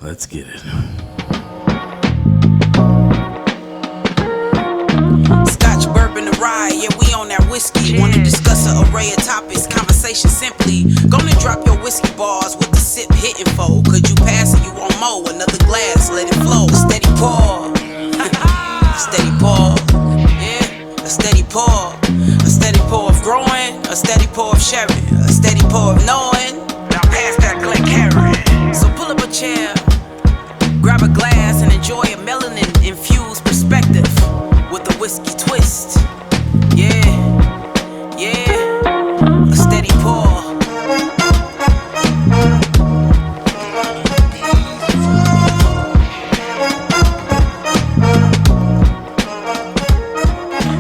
Let's get it. Scotch, bourbon, and rye, yeah, we on that whiskey. Wanna discuss an array of topics, conversation simply. Gonna drop your whiskey bars with the sip hitting for. Could you pass it, you want more? Another glass, let it flow. Steady pour. Steady pour. Yeah, a steady pour. A steady pour of growing, a steady pour of sharing, a steady pour of knowing. Now pass that Glencairn. So pull up a chair, grab a glass, and enjoy a melanin-infused perspective with a whiskey twist. Yeah, yeah, a steady pour.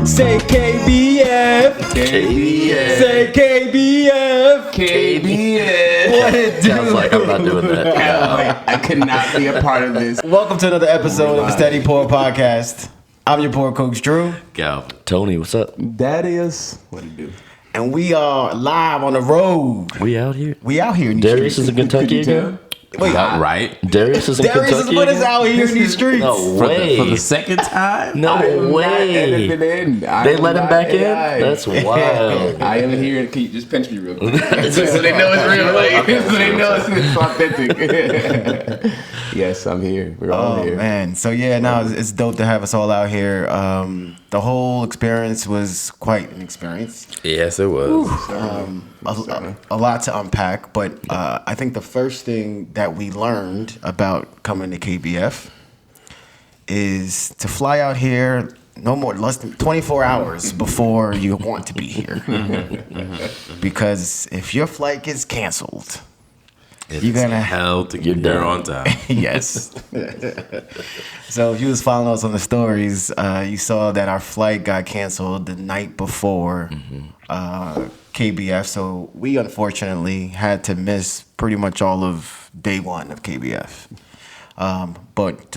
Say KBF. KBF. Say KBF. KBF. What it do? Sounds like I'm not doing that. I could not be a part of this. Welcome to another episode of the Steady Pour Podcast. I'm your poor coach Drew, Go. Tony, what's up? That is what it do. and we are live on the road. We out here. We out here in these Darius streets. is in Kentucky again? Wait, Not right. Darius is in Darius Kentucky is with us again? out here in these streets. No For way. the second time? No I am way. not edited in. They let him back in? AI. That's wild. I am here. Can you just pinch me real quick? so they know it's real. Like, so they know it's authentic. Yes, I'm here. We're all Oh here. man, so yeah, no, it's dope to have us all out here. The whole experience was quite an experience. Yes, it was. A lot to unpack, but I think the first thing that we learned about coming to KBF is to fly out here less than 24 hours before you want to be here. Because if your flight gets canceled, you're gonna hell to get there on time. yes. So if you was following us on the stories, you saw that our flight got canceled the night before KBF. So we unfortunately had to miss pretty much all of day one of KBF. But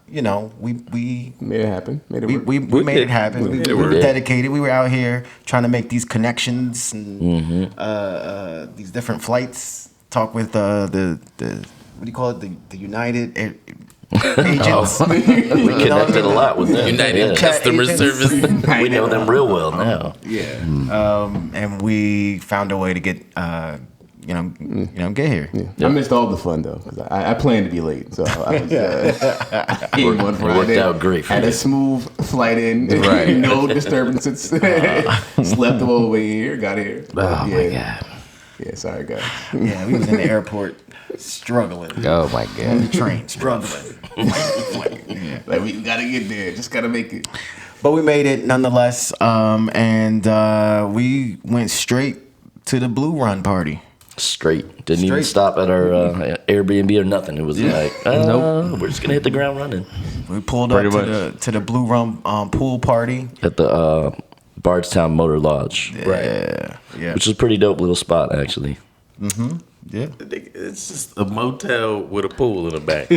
you know, we Made it happen. Made it work. we made it happen. We were did. dedicated. We were out here trying to make these connections and these different flights. Talk with the what do you call it? The United agents. We connected a lot with them. United Yeah. Customer agents. Service. We know them real well now. Yeah. And we found a way to get get here. I missed all the fun though, because I planned to be late, so I was in one Friday. worked out great for Had you. a smooth flight in, Right. no disturbances. Slept the whole way here, got here. Oh my god. Yeah, sorry guys. Yeah, we was in the airport struggling. Oh my On god. the train, struggling. Yeah. Like we gotta get there, just gotta make it. But we made it nonetheless, and we went straight to the Blue Run party. Straight. Didn't even Straight. stop at our Airbnb or nothing. It was like, nope. We're just gonna hit the ground running. We pulled up to the Blue Run pool party. At the Bardstown Motor Lodge. Yeah. Which is a pretty dope little spot actually. Yeah. It's just a motel with a pool in the back.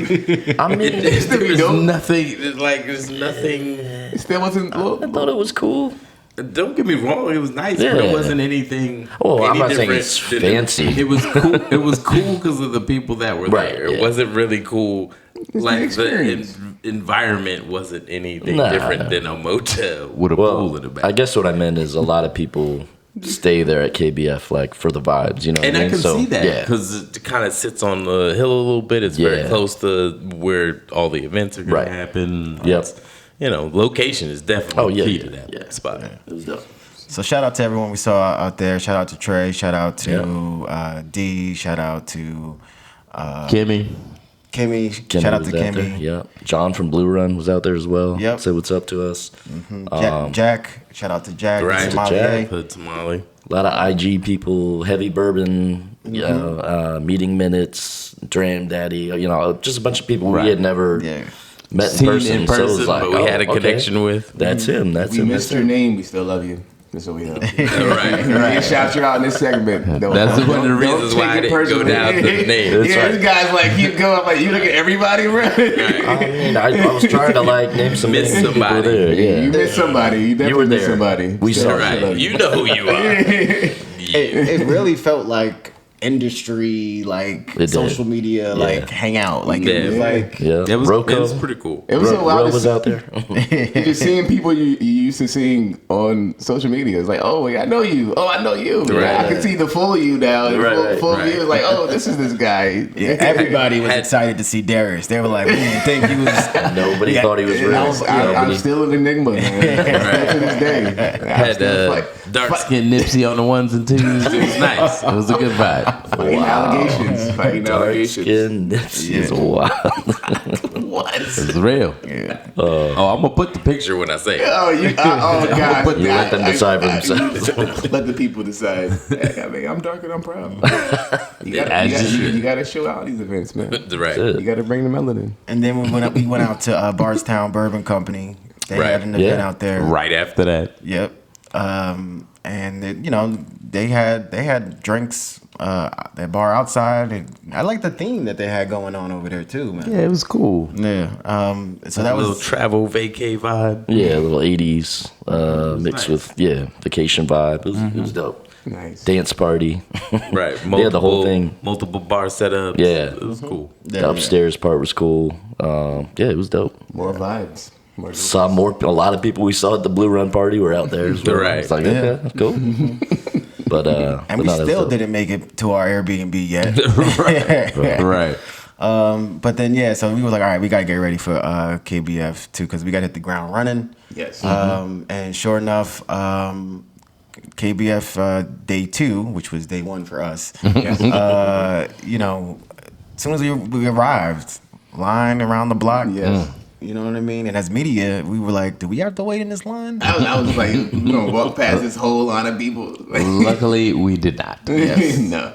I mean, There's nothing. There's nothing. It still wasn't. I thought it was cool. Don't get me wrong. It was nice, but Yeah. it wasn't anything. Oh, I'm any not saying different it's than- fancy. It was cool. It was cool because of the people that were Right, there. yeah. It wasn't really cool. Like the experience. environment wasn't anything Nah. different than a motel with a pool in the back. I guess what I meant is a lot of people stay there at KBF like for the vibes, you know. And what I mean? can So, see that yeah. because it kind of sits on the hill a little bit. It's very Yeah. close to where all the events are going Right. to happen. Yep. It's, location is definitely key to that spot. It was dope. So shout out to everyone we saw out there. Shout out to Trey. Shout out to D. Shout out to Kimmy. Kimmy. Kimmy Shout out was to out there, Kimmy. yeah. John from Blue Run was out there as well. Yep. Said what's up to us. Jack. Shout out to Jack. Right. Sommelier. Put tamale. A lot of IG people, heavy bourbon, meeting minutes, Dram Daddy, just a bunch of people we had never Yeah. met Seen in person. in So it person, was like, but we had a okay. connection with. That's him. That's We him. missed That's your him. name. We still love you. Just so we know. Right. We shout you out in this segment. That's one of the reasons why I didn't go down to the name. That's Yeah, right. this guy's like, you go up like, you look at everybody, bro. I mean, I was trying to name some Miss people somebody. there. Yeah. You missed somebody. You definitely were missed there. somebody. We saw So, you. Right. You know who you are. It really felt like industry, like It social did. media, like hangout. Like it was Yeah. like Yeah, It was Rocco. pretty cool. It was so wild. Ro was out there. Just seeing people you used to seeing on social media. It's like, oh, I know you. Oh, I know you. Right. I can see the full you now. The Right, full right. view. It's like, oh, this is this guy. everybody was excited to see Darius. They were like, we didn't think he was. Nobody thought he was Yeah, real. I'm still an enigma, man. Still to this day. Had dark skinned Nipsey on the ones and twos. It was nice. It was a good vibe. Fighting allegations. Fighting Dark allegations. skin Nipsey is wild. What? It was real. Yeah. Oh, I'm gonna put the picture when I say it. Oh, oh God! You let them decide for themselves. Let the people decide. I mean, I'm dark and I'm proud. You As you should. gotta show out these events, man. Right. That's it. You gotta bring the melanin. And then we went out to Bardstown Bourbon Company. They Right. had an event Yeah. out there. Right after that. Yep. And it, they had drinks that bar outside. And I like the theme that they had going on over there too, man. Yeah, it was cool. Yeah. So that A little was travel vacay vibe. Yeah, a little 80s mixed with, vacation vibe. It was dope. Nice. Dance party. Right. Yeah, the whole thing. Multiple bar setups. Yeah. It was cool. The upstairs part was cool. It was dope. More vibes. More A lot of people we saw at the Blue Run party were out there as well. Right. It's like, okay, cool. But and we still didn't make it to our Airbnb yet. Right. But then so we were like, all right, we gotta get ready for KBF too, because we gotta hit the ground running. Yes. And sure enough, KBF day 2, which was day 1 for us. As soon as we arrived, line around the block. Yes. You know what I mean? And as media, we were like, do we have to wait in this line? I was like, we're gonna walk past this whole line of people. Luckily, we did not. No.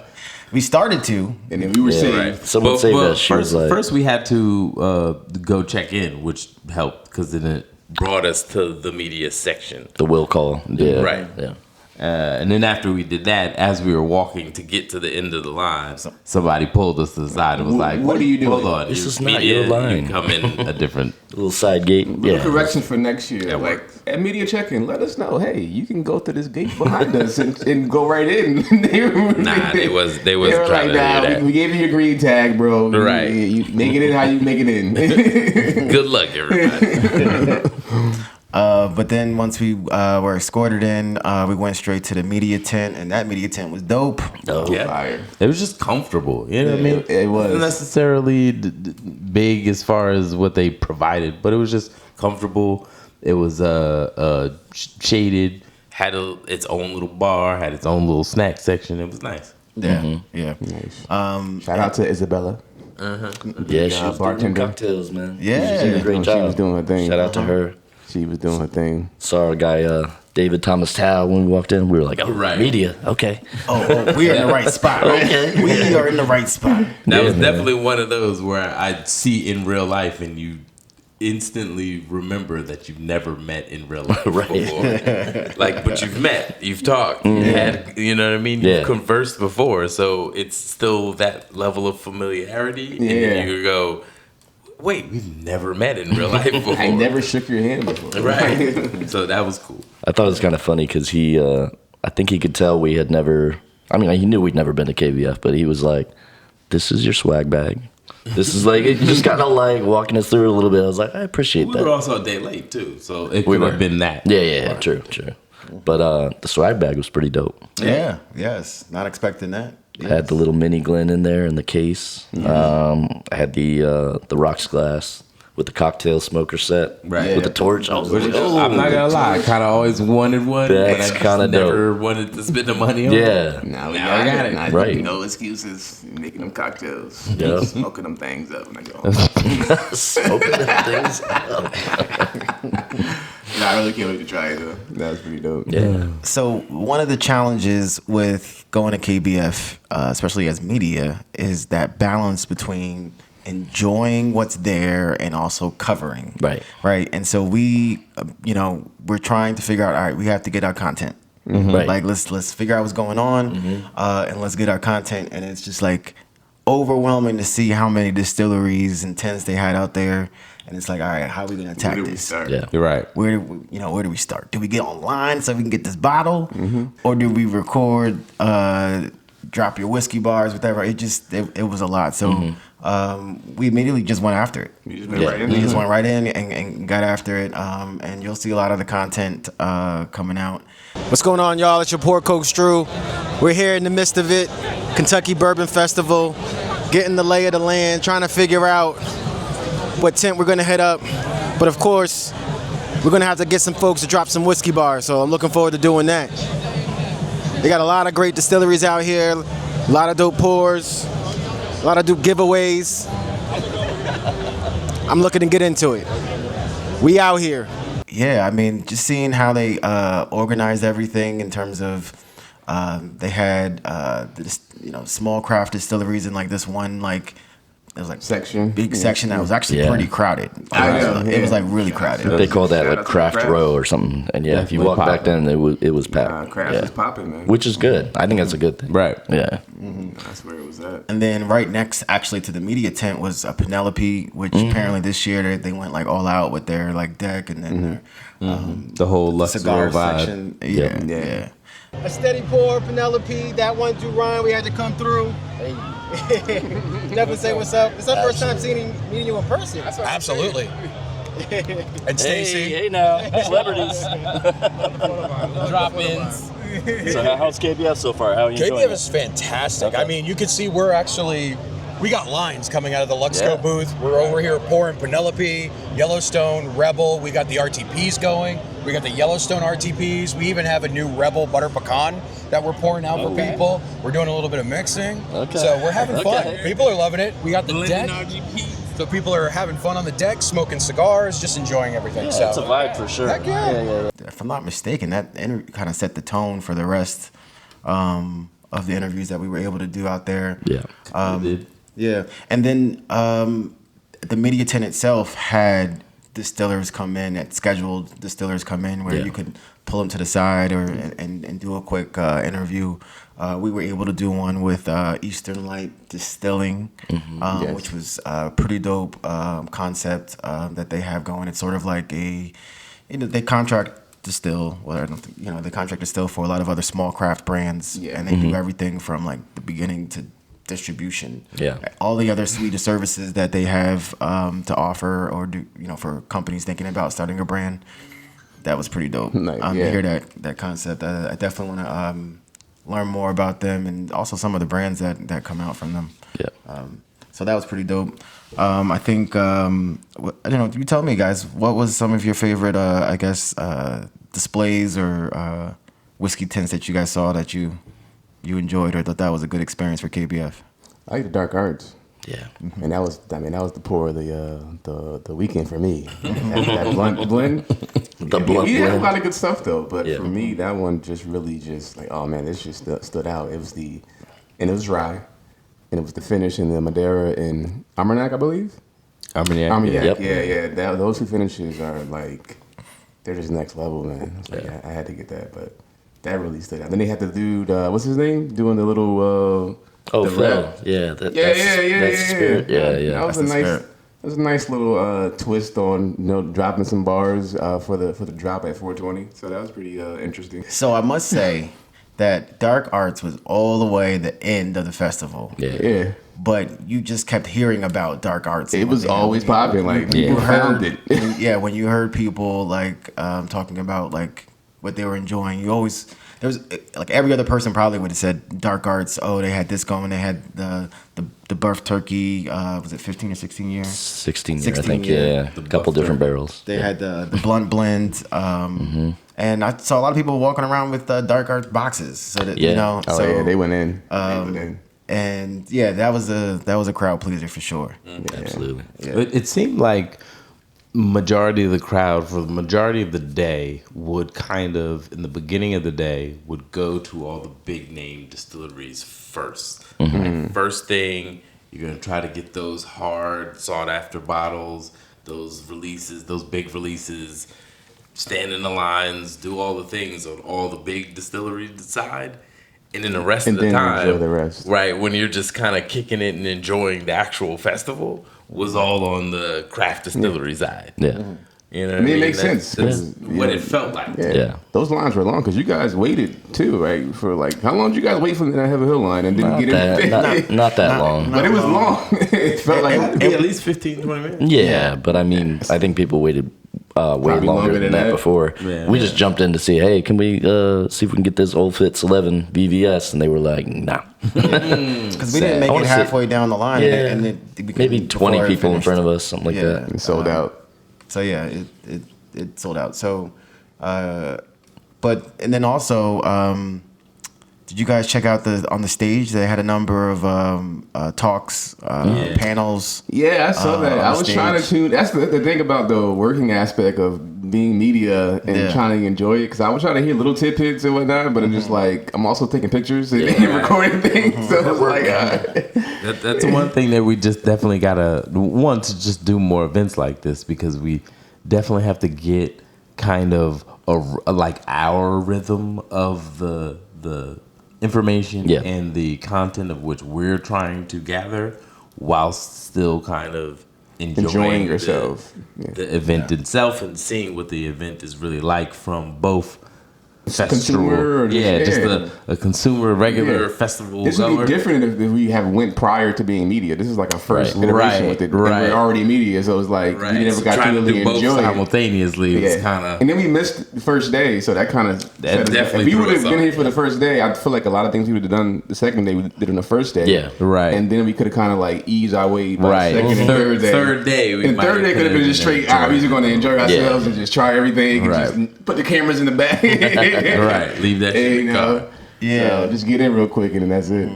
We started to. And then we were saying, Right. Someone saved us. She was like, first we had to go check in, which helped because then it brought us to the media section. the will call. Yeah. Right. Yeah. And then after we did that, as we were walking to get to the end of the line, somebody pulled us to the side and was like, what are you doing? Hold on. This you is not media, your line." You come in a different... Little side gate. Yeah. correction for next year. That Like works. at media check-in, let us know. Hey, you can go to this gate behind us and go right in. Nah, they was They were trying like, to do nah, that. we gave you your green tag, bro. Right. You make it in how you make it in. Good luck, everybody. But then once we were escorted in, we went straight to the media tent, and that media tent was dope. Oh, Yeah. Fire. It was just comfortable. You know what I mean? It was. Wasn't necessarily big as far as what they provided, but it was just comfortable. It was shaded, had its own little bar, had its own little snack section. It was nice. Yeah, yeah. Shout out to Isabella. Yeah, she was doing bartender. cocktails, man. Yeah. She did a great She job. was doing her thing. Shout out to her. She was doing her thing. Saw our guy, David Thomas Tao, when we walked in. We were like, oh, Right. media. Okay. Oh, we're in the right spot. Okay. We are in the right spot. That was man. definitely one of those where I see in real life and you instantly remember that you've never met in real life Right. before. Like, but you've met, you've talked, you had, you know what I mean? Yeah. You've conversed before, so it's still that level of familiarity. And Yeah. then you go, wait, we've never met in real life before. I never shook your hand before. Right. So that was cool. I thought it was kind of funny because he, I think he could tell we had never, I mean, he knew we'd never been to KBF, but he was like, this is your swag bag. This is like, it just kind of like walking us through it a little bit. I was like, I appreciate We that. were also a day late too, so it We could were. have been that. Yeah, true. But the swag bag was pretty dope. Yeah, yes. Not expecting that. I had the little mini Glen in there in the case. I had the rocks glass with the cocktail smoker set, Right. with the torch. I was like, oh, I'm not gonna lie, I kind of always wanted one, That's but I kinda just never wanted to spend the money on it. yeah, Now we Now I got it. Now Right. No excuses. Making them cocktails. Yeah. Smoking them things up. And I go, oh. smoking them things. I really can't wait to try it though. That was pretty dope. Yeah, So one of the challenges with going to KBF, especially as media, is that balance between enjoying what's there and also covering. Right. Right. And so we, we're trying to figure out, all right, we have to get our content. Right. Like let's figure out what's going on, and let's get our content. And it's just like overwhelming to see how many distilleries and tents they had out there. And it's like, all right, how are we gonna attack Where do we this? start? yeah. You're right. Where do we start? Do we get online so we can get this bottle, or do we record drop your whiskey bars, whatever. It was a lot. So we immediately just went after it. You just went right in. We just went right in and got after it. And you'll see a lot of the content coming out. What's going on, y'all? It's your poor Coach Drew. We're here in the midst of it, Kentucky Bourbon Festival, getting the lay of the land, trying to figure out what tent we're gonna hit up. But of course, we're gonna have to get some folks to drop some whiskey bars. So I'm looking forward to doing that. They got a lot of great distilleries out here, a lot of dope pours, a lot of dope giveaways. I'm looking to get into it. We out here. Yeah, I mean, just seeing how they organized everything in terms of they had small craft distilleries in like this one it was like Section. big section that was actually pretty crowded. It was like really crowded. They call that Shout like out to craft Craft. row or something. And if you walk back then, it was packed. Craft is popping, man. Which is good. I think that's a good thing. Right. Yeah. That's where it was at. And then right next, actually, to the media tent was a Penelope, which apparently this year they went like all out with their like deck and then their The whole cigar Louisville vibe. section. Yeah. A steady pour, Penelope. ThatOneDudeRyan. We had to come through. Never say what's up. It's our first time meeting you in person. Absolutely. And Stacy. Hey now, celebrities. Drop-ins. So how's KBF so far? How are you enjoying KBF is fantastic. Okay. I mean, you can see we got lines coming out of the Luxco booth. We're over here pouring Penelope, Yellowstone, Rebel. We got the RTPs going. We got the Yellowstone RTPs. We even have a new Rebel Butter Pecan that we're pouring out for people. We're doing a little bit of mixing. Okay. So we're having fun. Okay. People are loving it. We got the deck. So people are having fun on the deck, smoking cigars, just enjoying everything. Yeah, so it's a vibe for sure. Heck yeah. If I'm not mistaken, that interview kind of set the tone for the rest of the interviews that we were able to do out there. Yeah. It did. Yeah, and then the media tent itself had distillers come in, scheduled distillers come in where you could pull them to the side and do a quick interview. We were able to do one with Eastern Light Distilling, which was a pretty dope concept that they have going. It's sort of like they contract distill. Well, I don't think, they contract distill for a lot of other small craft brands, and they do everything from like the beginning to distribution. Yeah. All the other suite of services that they have to offer or do, for companies thinking about starting a brand. That was pretty dope. Nice, To hear that concept. I definitely want to learn more about them and also some of the brands that come out from them. Yeah. So that was pretty dope. I think, I don't know, you tell me, guys, what was some of your favorite, displays or whiskey tints that you guys saw that you enjoyed or thought that was a good experience for KBF? I like the dark arts. Yeah. And that was the pour of the weekend for me. that blunt blend. The blunt He had a blend. lot of good stuff though, but Yeah. for me, that one just really like, oh man, this just stood out. It was and it was rye, and it was the finish in the Madeira and Armagnac, I believe. Armagnac. Yep. Yeah. Those two finishes are like, they're just next level, man. It's like, I had to get that, but that really stood out. Then they had the dude, what's his name, doing the little. The Phil. rap. Yeah. That's the spirit. Yeah. That was That's a nice little twist on dropping some bars for the drop at 420. So that was pretty interesting. So I must say that Dark Arts was all the way the end of the festival. Yeah, But you just kept hearing about Dark Arts. it was always popping. Like people found it. When you heard people like talking about like what they were enjoying, there was like every other person probably would have said Dark Arts. Oh, they had this going. They had the birth turkey. Was it 15 or 16 years? 16 year, I 16 think. year. Yeah. A couple different barrels. They had the blunt blend. And I saw a lot of people walking around with Dark Arts boxes. So that They went in. And that was a crowd pleaser for sure. Absolutely. It seemed like majority of the crowd for the majority of the day would kind of in the beginning of the day would go to all the big name distilleries first. Like first thing, you're gonna try to get those hard sought after bottles, those releases, those big releases, stand in the lines, do all the things on all the big distilleries side. And then the rest And of the then time, enjoy the rest. right, when you're just kind of kicking it and enjoying the actual festival, was all on the craft distillery side. Yeah. You know, I mean, it makes sense. That's what it felt like. Yeah. Those lines were long because you guys waited too, right? For like, how long did you guys wait for the Heaven Hill line and didn't get anything? Not that long. But it was long. It felt like It had to be at least 15, 20 minutes. Yeah, but I mean, I think people waited way longer than that before. Yeah, we just jumped in to see, hey, can we see if we can get this Old Fitz 11 VVS? And they were like, nah. Because we didn't make it halfway down the line. Yeah, and it maybe 20 people in front of us, something like that. it sold out. So yeah, it sold out. So, and then also, did you guys check out on the stage? They had a number of talks, panels. Yeah, I saw that. I was stage. trying to tune. That's the thing about the working aspect of being media and trying to enjoy it. Because I was trying to hear little tidbits and whatnot, but I'm just like, I'm also taking pictures and recording things. So it's like, that's one thing that we just definitely gotta want to just do more events like this, because we definitely have to get kind of like our rhythm of the information and the content of which we're trying to gather, while still kind of enjoying yourself, the event itself, and seeing what the event is really like from both consumer, or just a consumer regular festival This would goer. be different if we have went prior to being media. This is like our first iteration with it. And we're already media, so it's like we never got to really enjoy it simultaneously. It's kind of, and then we missed the first day, so that kind of definitely. If we would have been here for the first day, I feel like a lot of things we would have done the second day we did on the first day. Yeah, right. And then we could have kind of like eased our way by the second and third day. Third day, third day could have been just straight. All right, we're just going to enjoy ourselves and just try everything, and just put the cameras in the back. Right, leave that shit in the car. So just get in real quick and then that's it.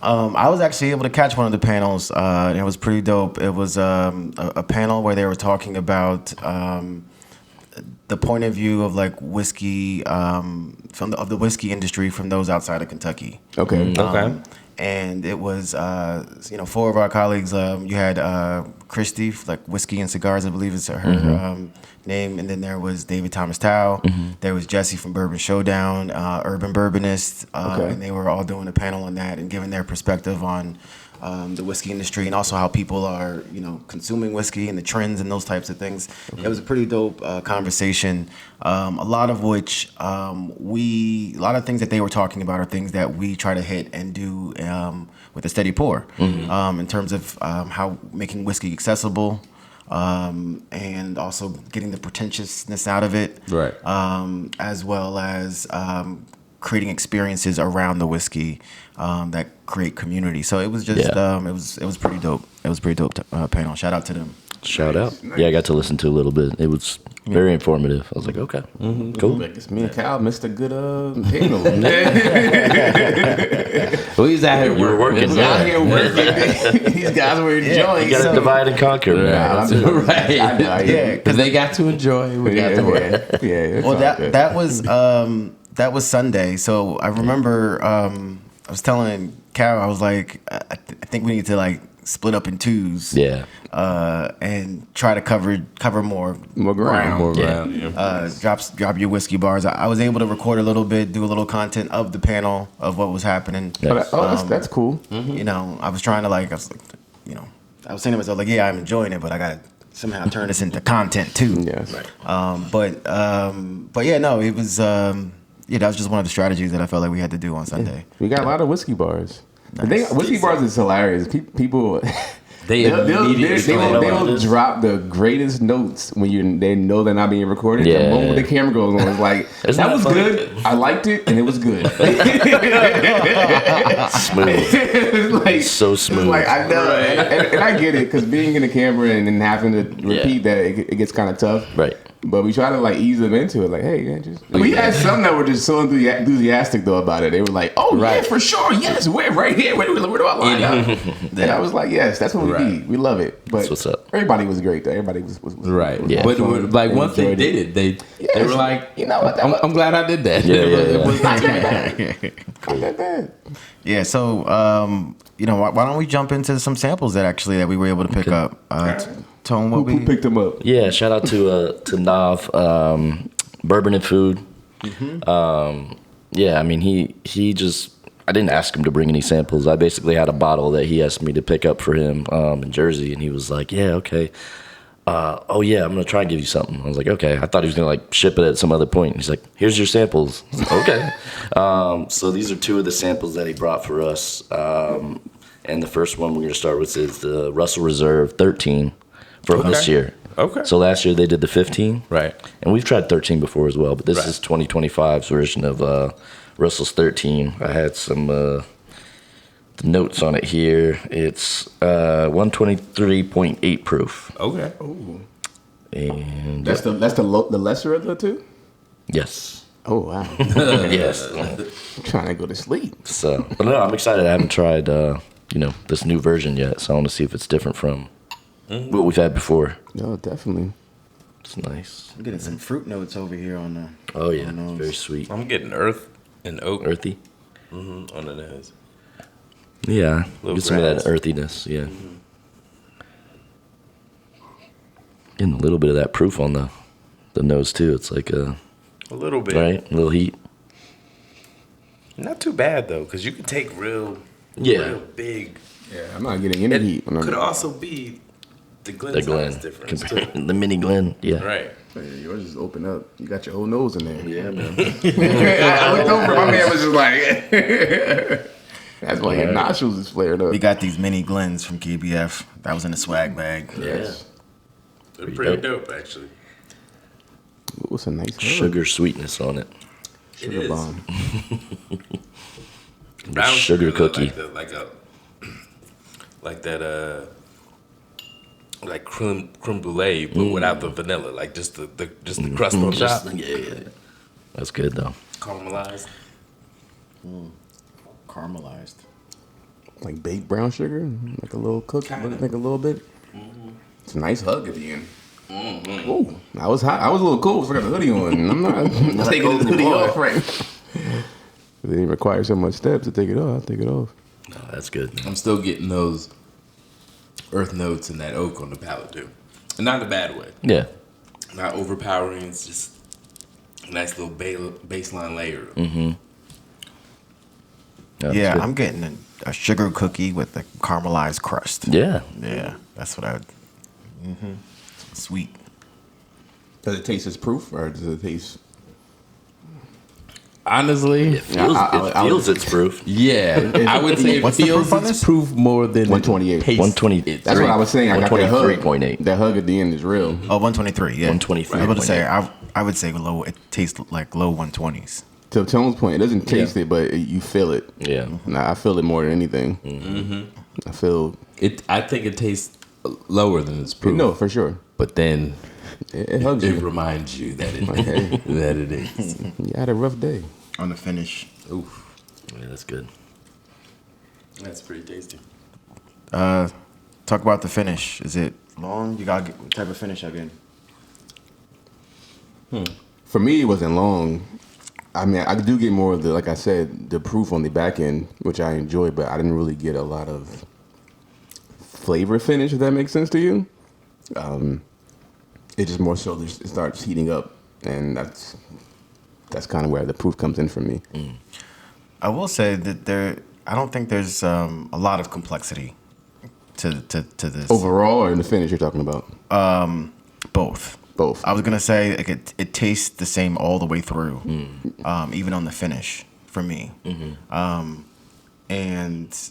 I was actually able to catch one of the panels. And it was pretty dope. It was a panel where they were talking about the point of view of like whiskey of the whiskey industry from those outside of Kentucky. Okay. And it was four of our colleagues. You had Christy, like Whiskey and Cigars, I believe is her name, and then there was David Thomas Tao. There was Jesse from Bourbon Showdown, Urban Bourbonist, and they were all doing a panel on that and giving their perspective on the whiskey industry and also how people are, consuming whiskey and the trends and those types of things. It was a pretty dope conversation. A lot of which a lot of things that they were talking about are things that we try to hit and do with a steady pour in terms of how making whiskey accessible. And also getting the pretentiousness out of it, right? As well as creating experiences around the whiskey that create community. So it was just it was pretty dope. It was a pretty dope panel. Shout out to them. Shout out. Yeah, I got to listen to a little bit. It was very informative. I was like, okay, cool. Like it's me and Cal missed a good panel. Well, he's out here. You were working. Out here working. These guys were enjoying. You got to divide and conquer, man. Right. Because they got to enjoy. We got to work. Well, that was Sunday. So I remember I was telling Cal, I was like, I think we need to like split up in twos. Yeah. And try to cover more ground. Drop your whiskey bars. I was able to record a little bit, do a little content of the panel of what was happening. That's cool. I was trying to I was saying to myself like, yeah, I'm enjoying it, but I gotta somehow turn this into content too. Yes. But yeah, no, it was that was just one of the strategies that I felt like we had to do on Sunday. We got a lot of whiskey bars. Nice. Whiskey bars is hilarious. People. They'll drop the greatest notes when they know they're not being recorded. The moment the camera goes on, it's like that was good. I liked it, and it was good. Smooth, so smooth. It's like I know, and I get it because being in the camera and then having to repeat that, it gets kind of tough. Right. But we try to ease them into it. Like, hey, man, we had some that were just so enthusiastic though about it. They were like, "Oh yeah, for sure, yes, we're right here. Where do I line up?" And I was like, "Yes, that's what we need. We love it." But what's up. Everybody was great though. Everybody was right. Was but like once they did it, they were like, "You know what? I'm glad I did that." It was not that bad. Yeah. So why don't we jump into some samples that we were able to pick up? Tone, who picked them up? Yeah, shout out to Nav, Bourbon and Food. I mean he just, I didn't ask him to bring any samples. I basically had a bottle that he asked me to pick up for him in Jersey, and he was like, yeah, okay. oh yeah, I'm gonna try and give you something. I was like, okay. I thought he was gonna like ship it at some other point. He's like, here's your samples. I was like, okay. So these are two of the samples that he brought for us. And the first one we're gonna start with is the Russell Reserve 13 from this year. Okay. So last year they did the 15. Right. And we've tried 13 before as well, but this Right. is 2025's version of Russell's 13. I had some the notes on it here. It's 123.8 proof. Okay. And That's the lesser of the two. yes. Oh wow! Yes. I'm trying to go to sleep. So, but no, I'm excited. I haven't tried, this new version yet, so I want to see if it's different from what we've had before. No, definitely. It's nice. I'm getting some fruit notes over here on the. Oh yeah, on those. very sweet, I'm getting earth and oak earthy. on the nose. Yeah, Little get some of that grass. earthiness. Yeah, getting a little bit of that proof on the nose too. It's like A little bit. right, a little heat. Not too bad though, because you can take real big. Yeah, I'm not getting any heat. It could also be the Glen The size Glen, difference compared, too. the mini Glen. Yeah, Right. Yeah, yours is open up. You got your whole nose in there. Yeah, man. I looked over. My man was just like. That's why your nostrils is flared up. We got these mini Glens from KBF. That was in a swag bag. Yes. They're pretty dope, actually. What's a nice hug. Sugar sweetness on it. Sugar is. bomb. Brown Sugar look cookie. like creme brulee, but without the vanilla, like just the crust on top, Yeah. That's good though. caramelized. Caramelized. Like baked brown sugar, like a little cook, like a little bit. It's a nice hug at the end. Ooh, I was hot. I was a little cold. So I got the hoodie on. I'm not taking the hoodie off right. It didn't require so much steps to take it off. I'll take it off. No, that's good. I'm still getting those earth notes and that oak on the palate too, and not in a bad way. Yeah. Not overpowering. It's just a nice little baseline layer. That's Yeah, good. I'm getting a sugar cookie with a caramelized crust. Yeah. Yeah, that's what I would. Sweet. Does it taste as proof, or does it taste? Honestly, It feels its proof. yeah, I would say it What's the feels proof on its this? proof more than 128. 128. That's what I was saying. I got that hug. 123.8. That hug at the end is real. Oh, 123. Yeah, 123. I was about to say I would say low. It tastes like low 120s. To Tone's point, it doesn't taste it, but you feel it. Yeah. Nah, I feel it more than anything. I feel it. I think it tastes lower than its proof. no, for sure. But then It hugs it you. reminds you that it Okay. that it is. You had a rough day. On the finish. Oof, Yeah, that's good. that's pretty tasty. Talk about the finish. Is it long? You got what type of finish again? For me, it wasn't long. I mean, I do get more of the, like I said, the proof on the back end, which I enjoy, but I didn't really get a lot of flavor finish, if that makes sense to you. It just more so it starts heating up, and that's kind of where the proof comes in for me. I will say that I don't think there's a lot of complexity to this. Overall, or in the finish you're talking about? Both. Both. I was gonna say like it tastes the same all the way through, even on the finish for me. And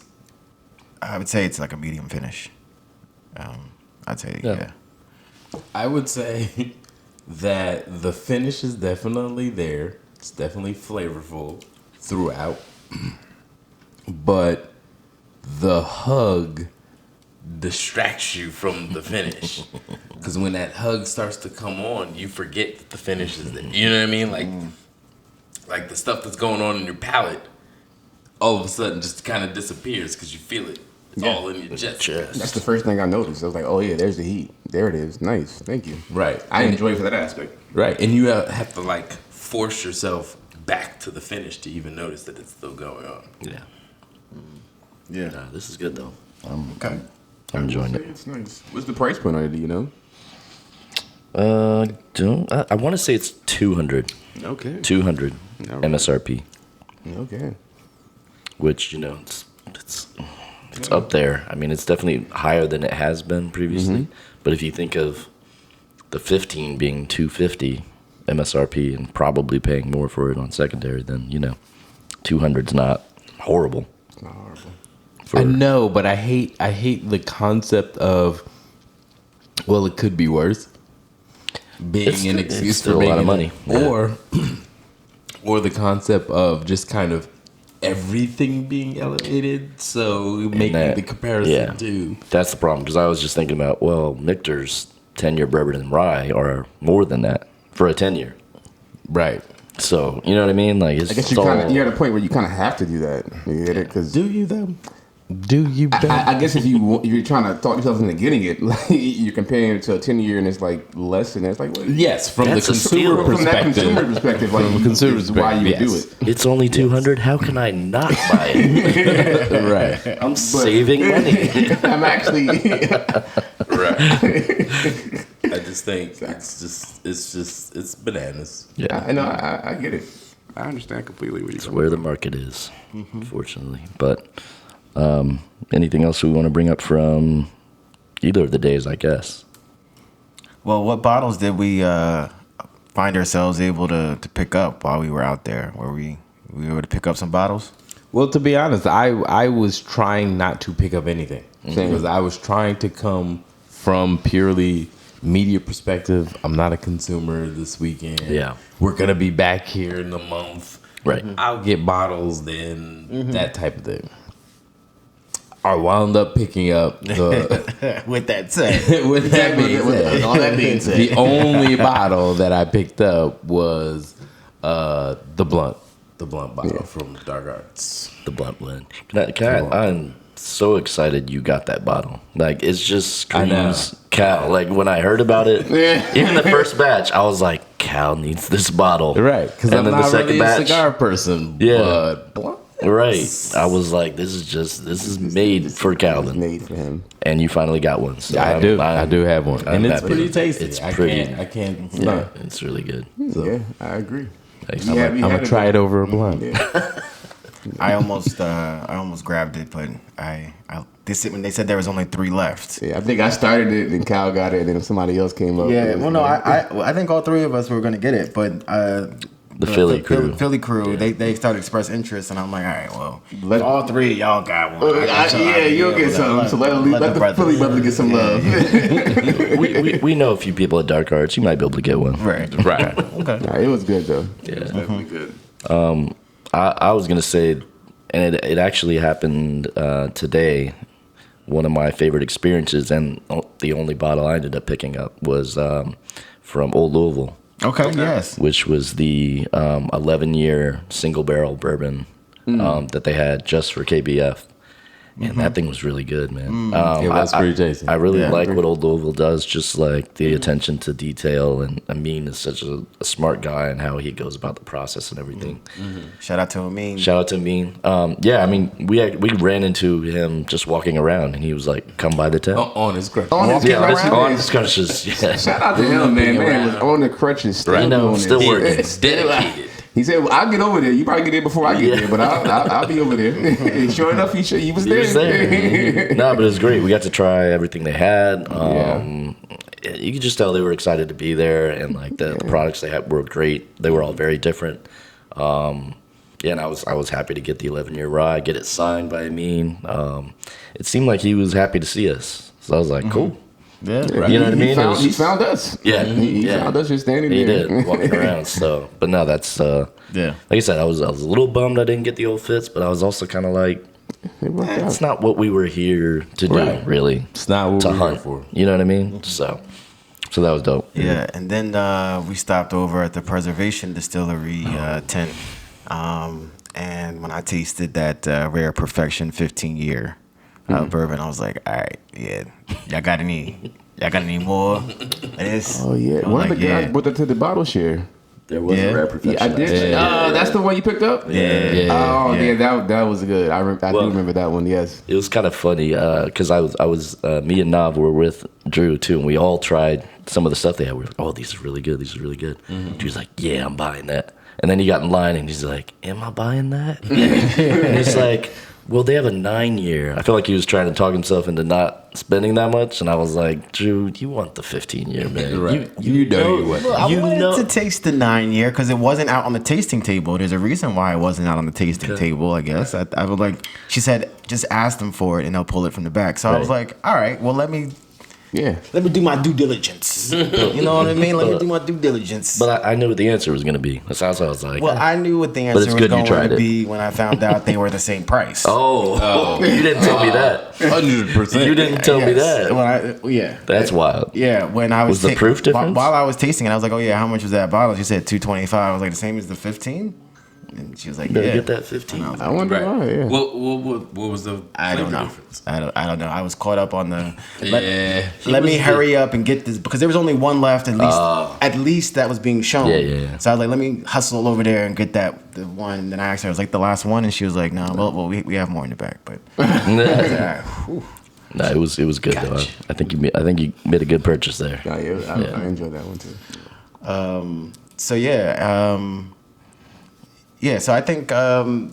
I would say it's like a medium finish. I'd say yeah. I would say that the finish is definitely there. It's definitely flavorful throughout. But the hug distracts you from the finish. Because when that hug starts to come on, you forget that the finish is there. You know what I mean? Like the stuff that's going on in your palate, all of a sudden just kind of disappears because you feel it. It's all in your chest. That's the first thing I noticed. I was like, oh yeah, there's the heat. There it is. Nice. Thank you. Right. I enjoy it for that aspect. Right, and you have to like force yourself back to the finish to even notice that it's still going on. Yeah. Yeah. Nah, this is good though. Okay. I'm enjoying it. It's nice. What's the price point on it, do you know? I want to say it's 200. Okay. 200 All right. MSRP, Okay. which it's up there. I mean, it's definitely higher than it has been previously. But if you think of the 15 being $250 MSRP and probably paying more for it on secondary, then 200's not horrible. It's not horrible. I know, but I hate the concept of, well, it could be worse. Being an excuse still for a lot of making money. Or the concept of just kind of everything being elevated, so making the comparison too. That's the problem, because I was just thinking about, well, Michter's 10-year bourbon and rye are more than that for a 10-year. Right. So, you know what I mean? Like, it's I guess you're at a point where you kind of have to do that. You get it? Cause Do you though? Do you? I guess if you're trying to talk yourself into getting it, like you're comparing it to a 10-year and it's like less, and it's like, what? Yes, from That's the a steal. consumer From that perspective. consumer perspective, like From a consumer is why you would do perspective, it. It's only 200. How can I not buy it? Right. I'm saving money. I'm actually. Right. I just think it's bananas. Yeah, I know. I get it. I understand completely what you're it's saying. where the market is, unfortunately. But anything else we want to bring up from either of the days, I guess? Well, what bottles did we find ourselves able to pick up while we were out there? Were we able to pick up some bottles? Well, to be honest, I was trying not to pick up anything because I was trying to come from purely media perspective. I'm not a consumer this weekend. Yeah. We're going to be back here in a month. Right. I'll get bottles then, that type of thing. I wound up picking up the... With that said, with that being said, all that being said, the only bottle that I picked up was the blunt bottle from Dark Arts. The blunt blend. I'm so excited you got that bottle. Like, it's just screams Cal. Like, when I heard about it, even the first batch, I was like, Cal needs this bottle. Right, because I'm not really a cigar person. Yeah. But blunt. Right. I was like, this is made for Calvin. Made for him. And you finally got one. So I do have one. I'm And it's happy. pretty tasty. It's pretty. I can't. Yeah, it's really good. Yeah, I agree. Thanks. I'm gonna try it over a blunt. I almost grabbed it, but when they said there was only 3 left. Yeah, I think I started it, and Cal got it, and then somebody else came up. Yeah, well, no, I think all 3 of us were gonna get it, but The Philly crew. Philly crew, they started to express interest, and I'm like, all right, well, all 3 of y'all got one. You'll get some. So let the Philly brother get some love. we know a few people at Dark Arts. You might be able to get one. Right. Okay. Nah, it was good though. Yeah. It was definitely good. I was gonna say, and it actually happened today. One of my favorite experiences, and the only bottle I ended up picking up was from Old Louisville. Okay. Yes. Which was the 11-year single barrel bourbon that they had just for KBF. And that thing was really good, man. It was pretty tasty. I really like what Old Louisville does, just like the attention to detail. And Amin is such a smart guy and how he goes about the process and everything. Shout out to Amin. Shout out to Amin. Yeah, I mean, we ran into him just walking around, and he was like, "Come by the tent." On his crutch. On his crutches. Yeah. Shout out to him, man. Man was on the crutches. Still I know, doing still it. working. It's dedicated. He said, well, "I'll get over there. You probably get there before I get there, but I'll be over there." And sure enough, he was there. He was there. No, but it was great. We got to try everything they had. You could just tell they were excited to be there, and like the products they had were great. They were all very different. And I was happy to get the 11-year rye, get it signed by Amin. It seemed like he was happy to see us, so I was like, cool. Yeah. You know what I mean? He found us. Yeah, He found us just standing He there. did, walking around. So, but no, that's like I said, I was a little bummed I didn't get the old fits, but I was also kind of like, it's not what we were here to do, really. It's not what To we're hunt here for. You know what I mean? So that was dope. Yeah, and then we stopped over at the Preservation Distillery tent, and when I tasted that Rare Perfection 15-year bourbon, I was like, all right, yeah, y'all got any more of this? Oh yeah, one of the guys brought that to the bottle share. There was a Rare Perfection. Yeah, I did. That's the one you picked up. Yeah. Oh yeah, that was good. I do remember that one. Yes. It was kind of funny because I was me and Nav were with Drew too, and we all tried some of the stuff they had. We were like, oh, these are really good. These are really good. Drew's like, yeah, I'm buying that. And then he got in line and he's like, am I buying that? And he's like, Well, they have a 9-year. I feel like he was trying to talk himself into not spending that much, and I was like, Drew, you want the 15-year, man. Right. You know you would. Well, I wanted to taste the 9-year because it wasn't out on the tasting table. There's a reason why it wasn't out on the tasting table, I guess. I was like, she said, just ask them for it and they'll pull it from the back. So I was like, all right, well, let me do my due diligence. You know what I mean? Let me do my due diligence. But I knew what the answer was going to be. That's how I was like. Well, I knew what the answer was going to be when I found out they were the same price. Oh. You didn't tell me that. 100%. You didn't tell me that. That's wild. Yeah, when I was the proof difference? While I was tasting it, I was like, oh yeah, how much was that bottle? She said $225. I was like, the same as the 15? And she was like, Better yeah. get that 15. I wonder why. Yeah. What was the? I don't know. difference? I don't know. I was caught up on the. Let me hurry up and get this because there was only one left at least that was being shown. Yeah. So I was like, let me hustle over there and get the one. And then I asked her, I was like, the last one, and she was like, no, well, we have more in the back, but. No, it was good though. I think you made a good purchase there. I enjoyed that one too. So so I think the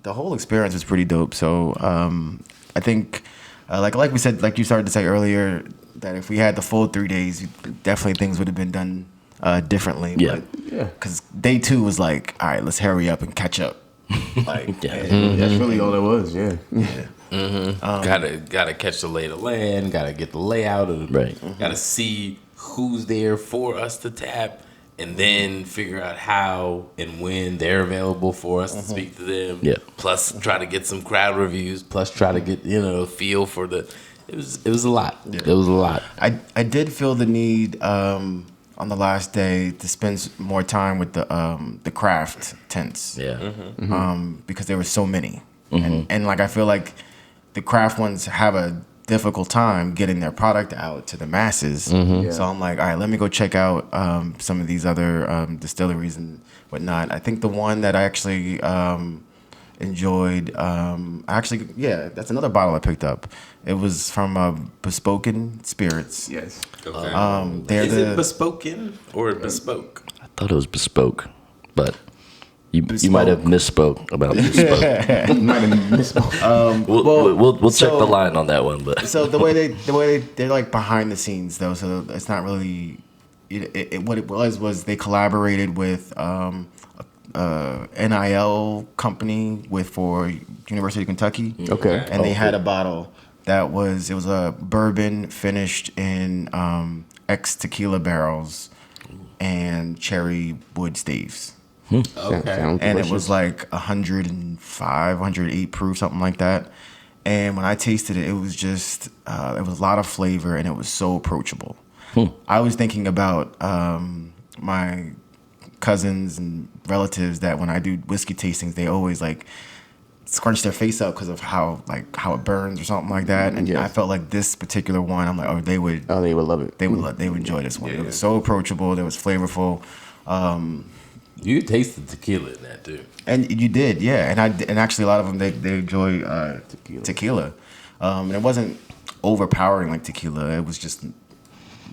whole experience was pretty dope. So I think like we said, like you started to say earlier, that if we had the full 3 days, definitely things would have been done differently. Yeah. Because day 2 was like, all right, let's hurry up and catch up. Like, That's really all it was. Yeah. Gotta catch the lay of the land. Gotta get the layout of Right. Gotta see who's there for us to tap. And then figure out how and when they're available for us to speak to them. Yeah. Plus, try to get some crowd reviews. Plus, try to get feel for the. It was a lot. Yeah. It was a lot. I did feel the need on the last day to spend more time with the craft tents. Yeah. Because there were so many, and like I feel like the craft ones have a difficult time getting their product out to the masses. So I'm like, all right, let me go check out some of these other distilleries and whatnot. I think the one that I actually enjoyed, that's another bottle I picked up. It was from Bespoken Spirits. Yes. Okay. Is it bespoken or bespoke? I thought it was bespoke, but you might have misspoke about bespoke. You might have misspoke. We'll check the line on that one, but so the way they're like behind the scenes though, so it's not really what it was they collaborated with NIL company for University of Kentucky. Okay. And they had a bottle that was a bourbon finished in ex tequila barrels and cherry wood staves. Okay. And it was like 105, 108 proof, something like that. And when I tasted it, it was just, it was a lot of flavor and it was so approachable. I was thinking about my cousins and relatives that when I do whiskey tastings, they always like scrunch their face up because of how it burns or something like that. And I felt like this particular one, I'm like, they would love it. They would enjoy this one. It was so approachable. It was flavorful. You tasted tequila in that too, and you did, yeah. And actually, a lot of them they enjoy tequila. And it wasn't overpowering like tequila. It was just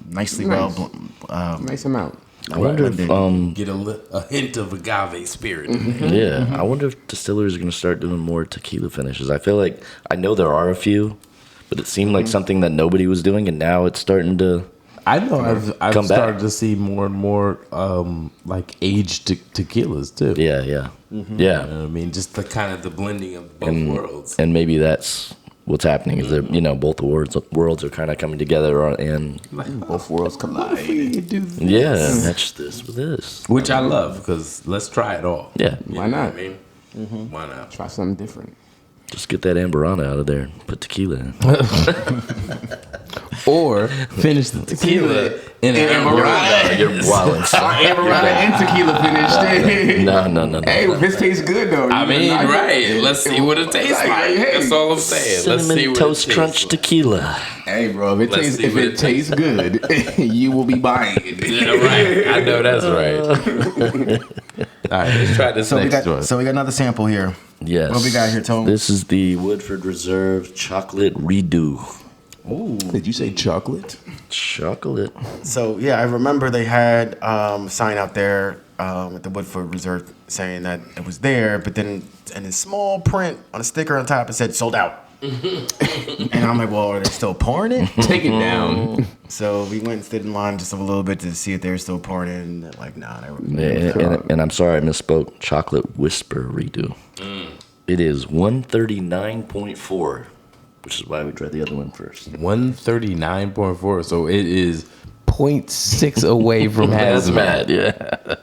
nicely nice amount. I wonder if get a hint of agave spirit. Yeah, I wonder if distillers are going to start doing more tequila finishes. I feel like I know there are a few, but it seemed like something that nobody was doing, and now it's starting to. I know I've come started back. to see more and more like aged tequilas too. Yeah. You know what I mean, just the kind of the blending of both worlds. And maybe that's what's happening is that both the worlds are kind of coming together, and Both worlds collide. match this with this, Which I love because let's try it all. Yeah, Why not? What I mean, why not? Try something different. just get that Amberana out of there, put tequila in. Or finish the tequila in an Amberana. You're wilding. Amberana and tequila finished. No. Hey, this tastes good though. I mean, right. Let's see what it tastes like. Hey. That's all I'm saying. Let's see Cinnamon what Toast it tastes Crunch like. tequila. Hey, bro, if it tastes good, you will be buying it. Yeah, right. I know that's right. All right, let's try this next one. So we got another sample here. Yes. What we got here, Tone? This is the Woodford Reserve Chocolate Redo. Ooh. Did you say chocolate? Chocolate. So yeah, I remember they had a sign out there at the Woodford Reserve saying that it was there, but then in a small print on a sticker on top, it said sold out. And I'm like, well, are they still pouring it? Take it down. So we went and stood in line just a little bit to see if they were still pouring it. And they're like, nah, they were. And I'm sorry, I misspoke. Chocolate Whisper redo. It is 139.4, which is why we tried the other one first. 139.4. So it is 0.6 away from hazmat. Yeah.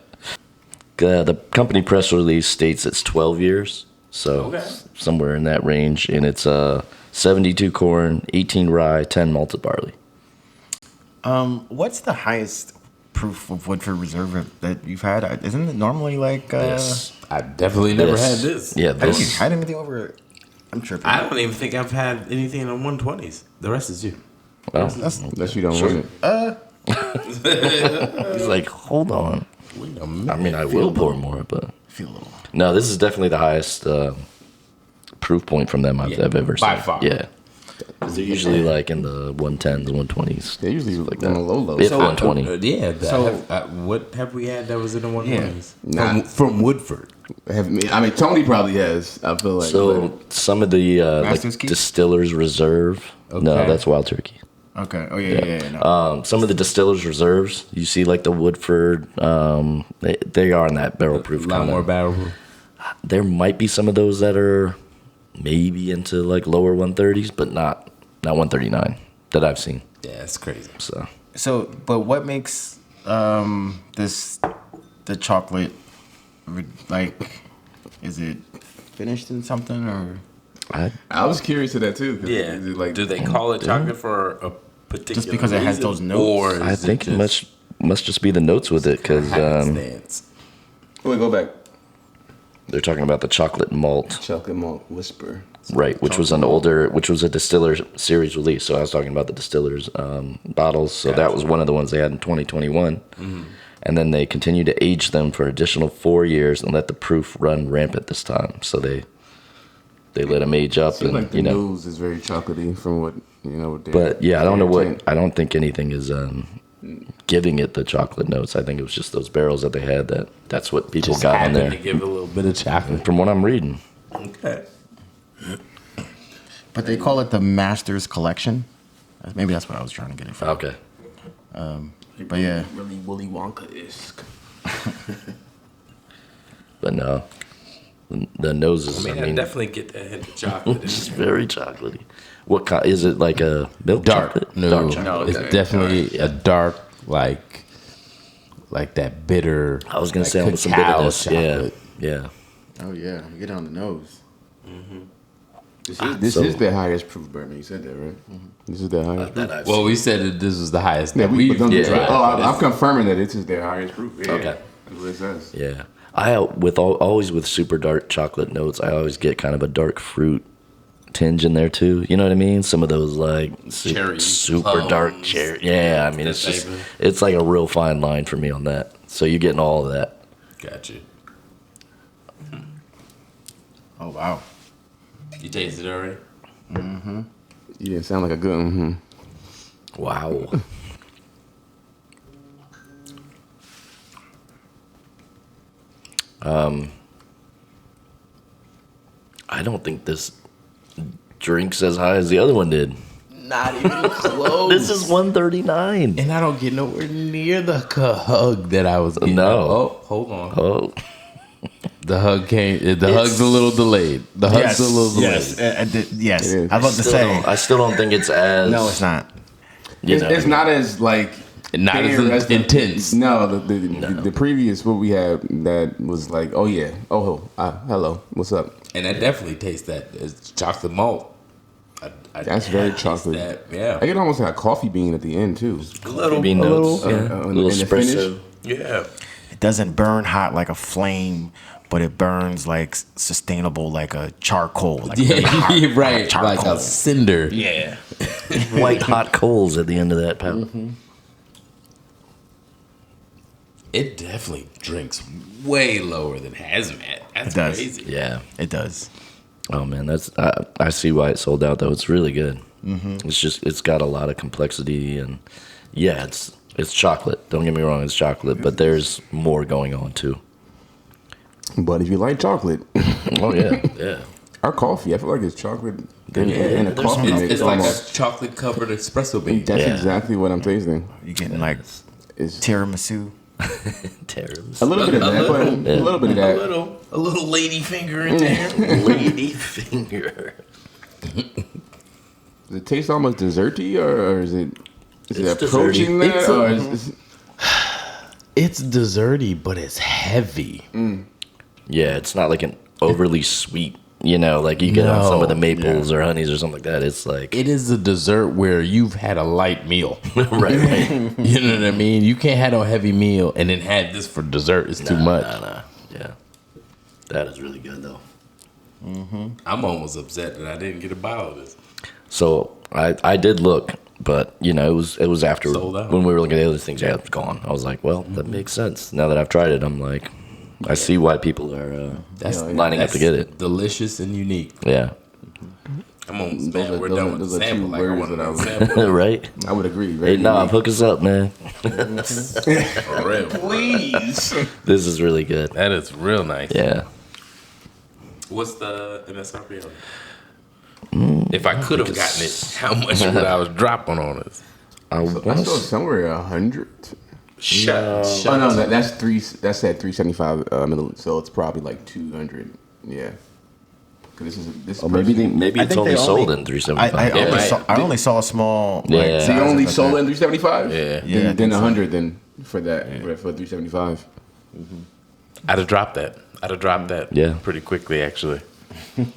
The company press release states it's 12 years. So somewhere in that range. And it's 72 corn, 18 rye, 10 malted barley. What's the highest proof of Woodford Reserve that you've had? Isn't it normally like... This. I've definitely never had this. Yeah, Have you this. had anything over... I'm tripping. I don't even think I've had anything on 120s. The rest is you. Well, Unless you don't want it. he's like, hold on. I mean, I will pour more, but... Feel a little... No, this is definitely the highest proof point from them I've ever seen. By far. Yeah. Because they're usually like in the 110s, 120s. They usually like on that. the low. If 120. What have we had that was in the 120s? Nah. From Woodford. I mean, Tony probably has. I feel like. So some of the Master's like Key? Distillers Reserve. No, Okay. that's Wild Turkey. Okay. Oh, yeah. No. Some of the Distillers Reserves, you see like the Woodford, they are in that barrel proof. A lot more barrel. There might be some of those that are maybe into like lower 130s, but not 139 that I've seen. Yeah, it's crazy. So But what makes the chocolate, like, is it finished in something or? I was curious to that too. Yeah. Is it like, Do they call it chocolate for a particular Just because it has reason? those notes? Or is I think it just must just be the notes with it because Happenstance. Wait, go back. they're talking about the chocolate malt, Chocolate malt whisper. right? Which was a distiller series release. So I was talking about the distillers bottles. So that was one of the ones they had in 2021. And then they continued to age them for additional 4 years and let the proof run rampant this time. So they let them age up, Seems and like the nose is very chocolatey from what what they're- But yeah, I don't know they're what. I don't think anything is giving it the chocolate notes. I think it was just those barrels that they had. That's what people Just got in happened there. to give a little bit of chocolate. From what I'm reading, Okay. But they call it the Masters Collection. Maybe that's what I was trying to get it from. okay. But yeah. really Willy Wonka-esque. But no, the noses. I mean, I definitely get that hint of chocolate. It's very chocolatey. What kind is it? Like a milk chocolate? No, Dark chocolate. it's definitely a dark, like that bitter. I was gonna like say almost some cacao bitterness. chocolate. Yeah. Oh yeah, you get it on the nose. This is their highest proof bourbon. You said that, right? This is their highest proof. That I've Well, we said that this was the highest that but we've don't- tried. but I'm confirming that this is their highest proof. Yeah. Okay. That's what it says. Yeah, always with super dark chocolate notes, I always get kind of a dark fruit tinge in there too. You know what I mean? Some of those like Cherry super plums, dark cherry. Yeah, I mean it's just flavor. it's like a real fine line for me on that. So you're getting all of that. Got you. Oh wow. You tasted it already? You didn't sound like a good. Mm-hmm. Wow. I don't think this drinks as high as the other one did. Not even close. This is 139. And I don't get nowhere near the hug that I was getting. No. Oh, hold on. Oh, The hug came. The hug's a little delayed. The hug's a little delayed. Yes. It is. I was about to say. I still don't think it's as. No, it's not. You know. It's not as like. Not fair as the- intense. No, the previous what we had that was like, oh yeah, hello, what's up? And I definitely taste that as chocolate malt. That's very taste chocolate. that, yeah. I get almost like a coffee bean at the end too. A little. Bean notes. Yeah. in little the espresso. Yeah. It doesn't burn hot like a flame, but it burns like sustainable, like a charcoal. Like really hot, Yeah, right. hot Like charcoal. a cinder. Yeah. White hot coals at the end of that pouch. It definitely drinks way lower than hazmat. That's It does. crazy. Yeah. It does. Oh man, that's I see why it sold out though. It's really good. It's got a lot of complexity and yeah, It's chocolate. Don't get me wrong, it's chocolate, but there's more going on too. But if you like chocolate, Oh yeah, yeah. our coffee, I feel like it's chocolate and a coffee mix. It's like a almost. chocolate covered espresso bean. That's Yeah. exactly what I'm tasting. You getting like It's tiramisu? Terrible. a little bit of that, but a little bit of that. A little lady finger in there. Lady finger. Does it taste almost desserty, or is it It's approaching desserty. that? It's Or a- is It's desserty, but it's heavy. Yeah, it's not like an overly sweet, you know, like you get on some of the No. maples or honeys or something like that. It's like It is a dessert where you've had a light meal. right. You know what I mean? You can't have a heavy meal and then have this for dessert. It's too much. Nah. Yeah, that is really good though. I'm almost upset that I didn't get a bottle of this. So I did look, but you know it was after Sold out. when we were looking at the other things. Yeah, it's gone. I was like, well, that makes sense. Now that I've tried it, I'm like, I see why people are That's lining up to get it. Delicious and unique. Yeah, I'm almost Those mad. are- We're those done are- with the those are sample. two Like I words wanted that I to was- sample. right. I would agree. Very Hey, nah, unique. hook us up, man. For real. Please. This is really good. That is real nice. Yeah. What's the MSRP on it? If I could have gotten it, how much would I was dropping on it? I I saw want somewhere 100. Shut Oh no, that's three. That's at 375 milliliters. So it's probably like 200. Yeah. 'Cause this or maybe I it's think only they sold only- in 375. I only saw a small. Yeah. Like, So So you size only of sold that. it in 375. Yeah. Yeah, I Then think so. 100 then for that for 375. I'd have dropped that. Yeah. Pretty quickly, actually.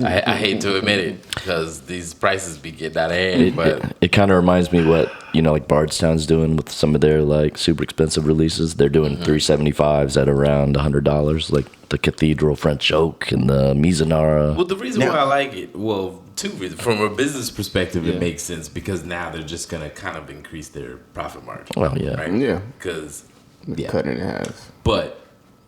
I hate to admit it because these prices be getting out of hand, It, but it kind of reminds me what, you know, like Bardstown's doing with some of their like super expensive releases. They're doing 375s at around $100, like the Cathedral French Oak and the Mizunara. well, the reason why I like it, well, two reasons. From a business perspective, it makes sense because now they're just gonna kind of increase their profit margin. Well, yeah. right? Yeah. Because, Cut it in half. but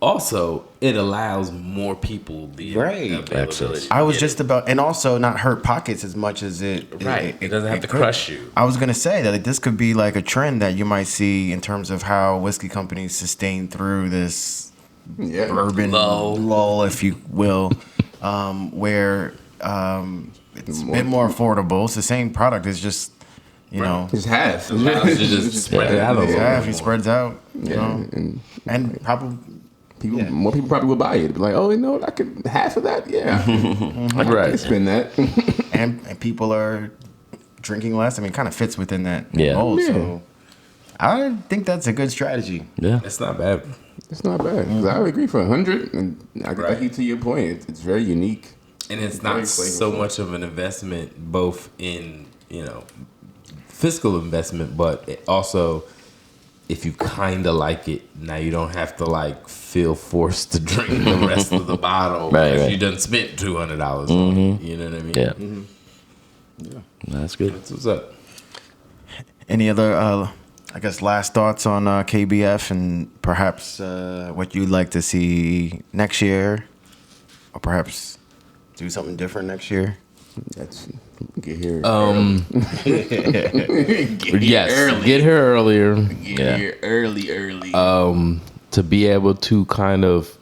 also it allows more people the Right. availability. Access. I was to just get about, and also not hurt pockets as much as it. it. Right. It doesn't have to could. crush you. I was gonna say that this could be like a trend that you might see in terms of how whiskey companies sustain through this Yeah. bourbon lull, if you will, where it's a bit more affordable. It's the same product. It's just you know, It's half. Allows you to just spread it out a little yeah, bit if it more. spreads out, you Yeah, know, and probably people, Yeah. more people probably will buy it. Be like, oh, you know, I could half of that. Yeah, I could spend that. and people are drinking less. I mean, it kind of fits within that Yeah. mold. Yeah. So I think that's a good strategy. Yeah. It's not bad. It's not bad. 'Cause I would agree for 100. And I like you to your point. It's very unique. And it's Very not so flavorful. much of an investment, both in, you know, fiscal investment, but it also, if you kind of like it, now you don't have to like feel forced to drink the rest of the bottle Right, because right. you done spent $200 on it. You know what I mean? Yeah. That's good. That's what's up. Any other, I guess, last thoughts on KBF and perhaps what you'd like to see next year, or perhaps do something different next year? That's get here. Yes, get here earlier Get here early. to be able to kind of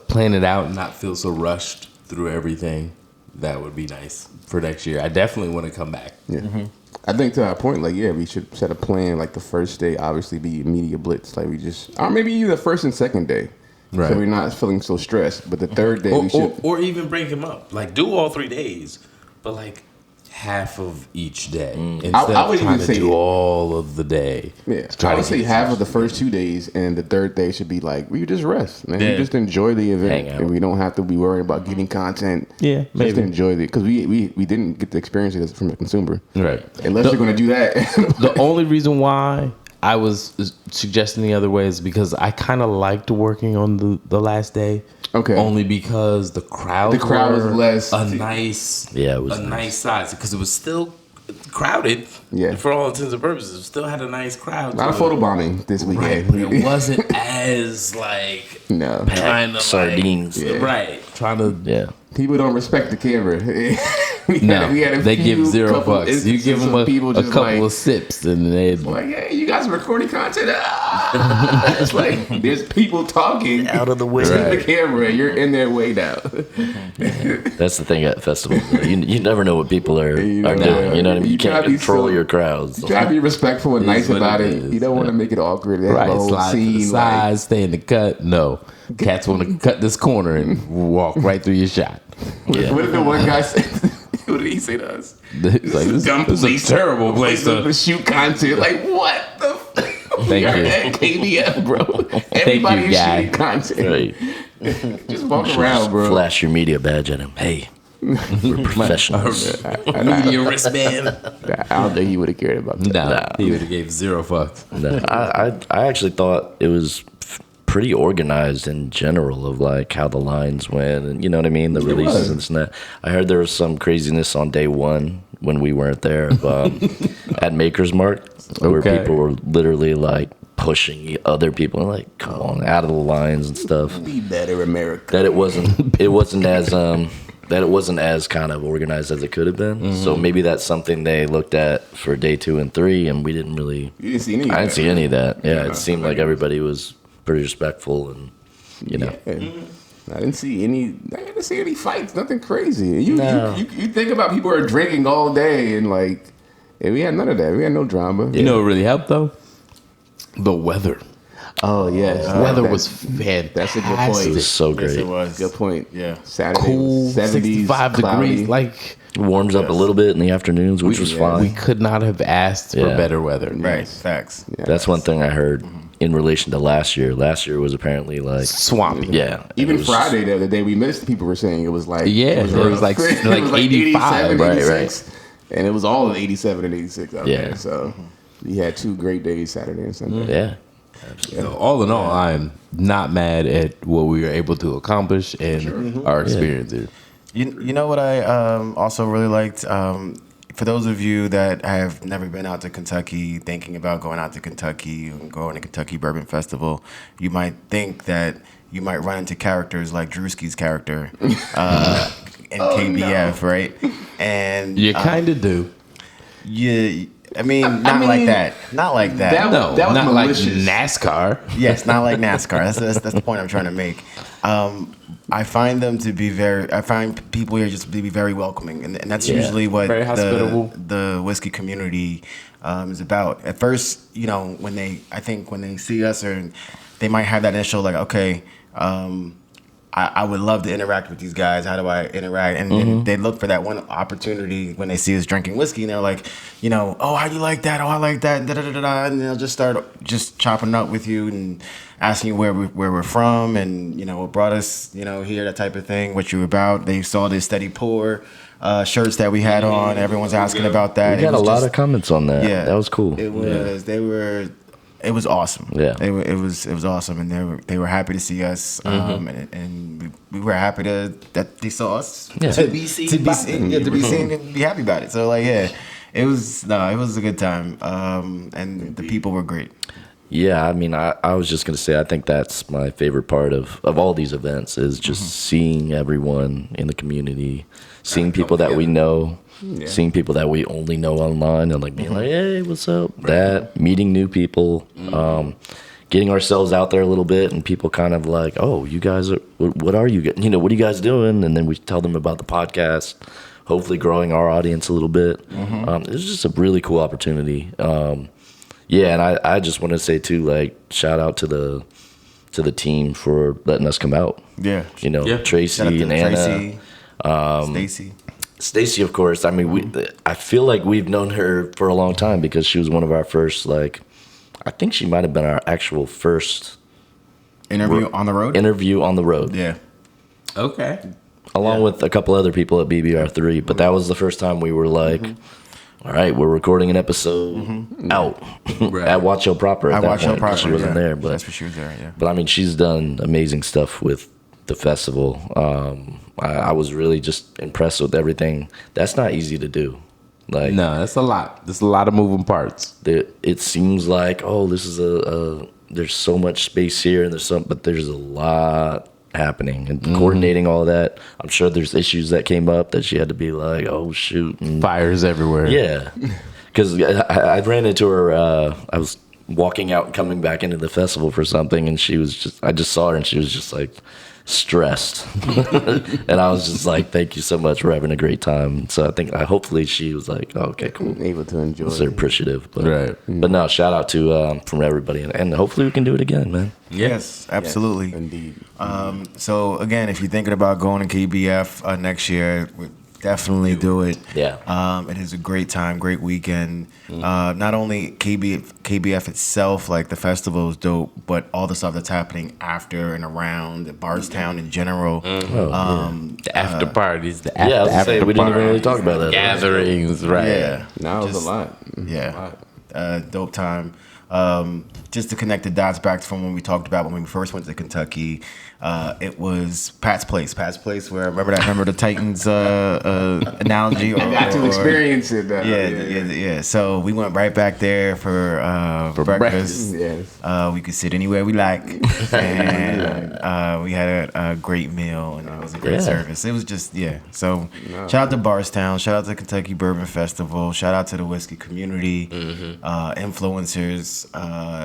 plan it out and not feel so rushed through everything. That would be nice for next year. I definitely want to come back. Yeah. I think to our point, like, yeah, we should set a plan. Like the first day, obviously, be media blitz. Like we just, or maybe even the first and second day, Right. so we're not feeling so stressed. But the third day, we should. Or even break them up. Like do all 3 days, but like half of each day instead I would of trying even to say- do all of the day. Yeah, Try I to would say get half as of the much first 2 days, and the third day should be like we just rest, man. Yeah. We just enjoy the event, Hang out. and we don't have to be worried about getting content. Yeah, just maybe. enjoy it because we didn't get to experience it from a consumer, Right. Unless you're going to do that. The only reason why I was suggesting the other way is because I kind of liked working on the last day. Okay. Only because the crowd was were less. a nice Yeah, it was a nice. nice size because it was still crowded. Yeah. For all intents and purposes, it still had a nice crowd. A lot of to it. photobombing this Right, weekend. but it wasn't as like No, trying to Sardines. Like, Yeah. right, trying to Yeah. people don't respect the camera. we had a they few give zero couple fucks. You give instances them of people a just couple of sips, and they like, hey, you guys are recording content. Ah! It's like there's people talking Out of the way. to the Right. camera. You're in their way now. That's the thing at festivals. Though. You never know what people are doing. You know what I mean? You can't gotta be control so- your crowds. You try to be respectful and It is nice what about it it. is. You don't want to make it awkward. They have right, a whole slide to the scene. side, stay in the cut. No, cats want to cut this corner and walk right through your shot. Like, what did the one guy say? What did he say to us? It's like, this is a terrible place to to. shoot content. Like, what the Thank You're you. at KBF, bro. Everybody you, is guy. shooting content. Right. Just walk around, bro. Flash your media badge at him. Hey, we're professionals. Media wristband. I don't think he would have cared about that. Nah, he would have gave zero fucks. No, I actually thought it was pretty organized in general of like how the lines went and you know what I mean, the releases and stuff. I heard there was some craziness on day one when we weren't there at Maker's Mark where Okay. people were literally like pushing other people like come on out of the lines and stuff. Be better, America. That it wasn't as kind of organized as it could have been. So maybe that's something they looked at for day 2 and 3 and we didn't really. You didn't see any of that. I didn't see any of that. Yeah, Yeah, it seemed like everybody was pretty respectful and you know. Yeah. I didn't see any fights, nothing crazy. You think about people who are drinking all day and like, yeah, we had none of that. We had no drama. You know what really helped though? The weather. Oh yes, Weather was fantastic. That's a good point. It was so Yes, great. it was. Good point. Yeah. Saturday Cool, was 70s, 65 cloudy. degrees. Like Warms up a little bit in the afternoons, which was we fine. could not have asked for Yeah. better weather. Right. Facts. That's one thing I heard in relation to last year. Last year was apparently like Swampy. yeah. Even it was- Friday, the other day we missed, people were saying it was like Yeah, it was like 85, 87, right, 86, and it was all of 87 and 86 out Yeah. there. So we had 2 great days, Saturday and Sunday. Yeah. So all in all, I'm not mad at what we were able to accomplish and our experience here. You know what I also really liked? For those of you that have never been out to Kentucky, thinking about going out to Kentucky and going to Kentucky Bourbon Festival, you might think that you might run into characters like Drewski's character in KBF, right? And You kind of do. I mean, not like that. Not like that. That No, that was not like malicious. NASCAR. Yes, not like NASCAR. That's the point I'm trying to make. I find them to be I find people here just to be very welcoming, and that's usually what Very hospitable. the whiskey community is about. At first, you know, when they see us, or they might have that initial like, okay, I would love to interact with these guys. How do I interact? And then they look for that one opportunity when they see us drinking whiskey, and they're like, you know, oh, how do you like that? Oh, I like that. Da, da, da, da, da. And they'll just start just chopping up with you and asking you where we're from, and you know what brought us, you know, here, that type of thing. What you about? They saw the Steady Pour shirts that we had on. Everyone's asking about that. We got It a was lot just- of comments on that. Yeah, That was cool. It was. It was awesome. Yeah. It was awesome, and they were happy to see us, and we were happy that they saw us. Yeah. To be seen, to be seen, and be happy about it. So like, yeah, it was a good time, and the people were great. Yeah, I mean, I was just going to say, I think that's my favorite part of all these events is just seeing everyone in the community, seeing people that we know, seeing people that we only know online and like being like, hey, what's up? That, meeting new people, getting ourselves out there a little bit and people kind of like, oh, you guys are, what are you, what are you guys doing? And then we tell them about the podcast, hopefully growing our audience a little bit. It was just a really cool opportunity. Yeah, and I just want to say too, like, shout out to the team for letting us come out. Yeah, You know, Yeah. Tracy Shout out to and Anna, Stacy. Stacy, of course. I mean, I feel like we've known her for a long time because she was one of our first. Like, I think she might have been our actual first Interview on the road. interview on the road, Yeah. Okay. along with a couple other people at BBR3. But that was the first time we were like, all right, we're recording an episode out at Watch Hill Proper. At I that watched Hill point, 'cause Proper. She wasn't yeah. there, but That's where she was there. Yeah. But I mean, she's done amazing stuff with the festival. I was really just impressed with everything. That's not easy to do. Like, No, that's a lot. There's a lot of moving parts. it seems like, oh, this is there's so much space here, and but there's a lot happening and coordinating all that. I'm sure there's issues that came up that she had to be like, oh shoot, and Fires everywhere. yeah, because I ran into her. I was walking out and coming back into the festival for something, and I just saw her, and she was just like stressed, and I was just like, thank you so much, we're having a great time. So I think hopefully she was like, oh, okay, cool, Able to enjoy. they're appreciative, but Right. but no, shout out to from everybody, and hopefully we can do it again, man. Yes, absolutely. Indeed. So again, if you're thinking about going to KBF next year, definitely do it. Yeah. It is a great time, great weekend. Not only KBF itself, like the festival is dope, but all the stuff that's happening after and around Bardstown in general. The after parties, the Yeah, I was gonna after say, we didn't even really talk about that. gatherings, right? Yeah, No, it was a lot. Yeah, dope time. Just to connect the dots back from when we talked about when we first went to Kentucky, it was Pat's Place. Pat's Place, where remember the Titans analogy? Or, Got to experience it. Yeah. So we went right back there for breakfast. Yes. We could sit anywhere we like, and we had a great meal, and it was a great service. It was just So shout out to Bardstown, shout out to Kentucky Bourbon Festival, shout out to the whiskey community, influencers,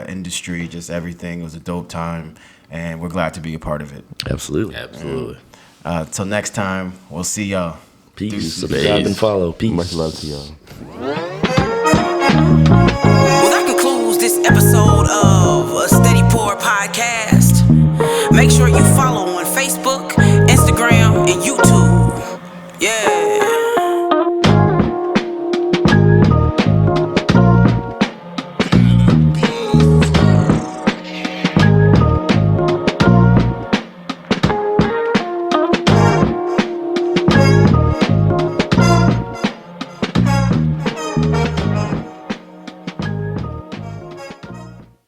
industry, just everything. It was a dope time, and we're glad to be a part of it. Absolutely. Till next time, we'll see y'all. Peace. Subscribe and follow. Peace. Much love to y'all.